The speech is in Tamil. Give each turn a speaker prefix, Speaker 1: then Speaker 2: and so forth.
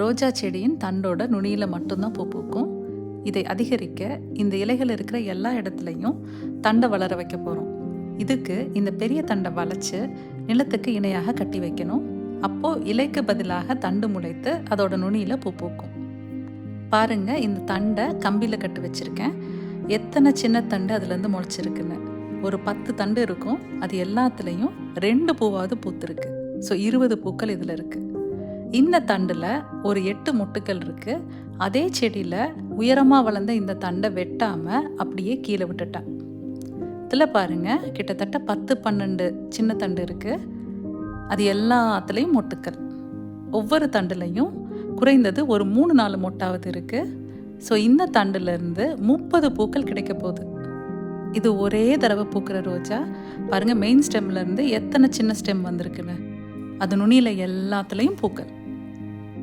Speaker 1: ரோஜா செடியின் தண்டோட நுனியில் மட்டும்தான் பூ பூக்கும். இதை அதிகரிக்க இந்த இலைகள் இருக்கிற எல்லா இடத்துலையும் தண்டை வளர வைக்க போகிறோம். இதுக்கு இந்த பெரிய தண்டை வளைச்சு நிலத்துக்கு இணையாக கட்டி வைக்கணும். அப்போது இலைக்கு பதிலாக தண்டு முளைத்து அதோட நுனியில் பூ பூக்கும். பாருங்க, இந்த தண்டை கம்பியில் கட்டி வச்சுருக்கேன். எத்தனை சின்ன தண்டு அதுலேருந்து முளைச்சிருக்குன்னு. ஒரு 10 தண்டு இருக்கும். அது எல்லாத்துலேயும் 2 பூவாவது பூத்துருக்கு. ஸோ 20 பூக்கள் இதில் இருக்குது. இந்த தண்டில் ஒரு 8 மொட்டுக்கள் இருக்குது. அதே செடியில் உயரமாக வளர்ந்த இந்த தண்டை வெட்டாமல் அப்படியே கீழே விட்டுட்டேன். இதில் பாருங்கள், கிட்டத்தட்ட 10-12 சின்ன தண்டு இருக்குது. அது எல்லாத்துலேயும் மொட்டுக்கள். ஒவ்வொரு தண்டுலையும் குறைந்தது ஒரு 3-4 மொட்டாவது இருக்குது. ஸோ இந்த தண்டுலேருந்து 30 பூக்கள் கிடைக்க போகுது. இது ஒரே தடவை பூக்கிற ரோஜா. பாருங்கள், மெயின் ஸ்டெம்லேருந்து எத்தனை சின்ன ஸ்டெம் வந்திருக்குன்னு. அது நுனியில் எல்லாத்துலேயும் பூக்கள்.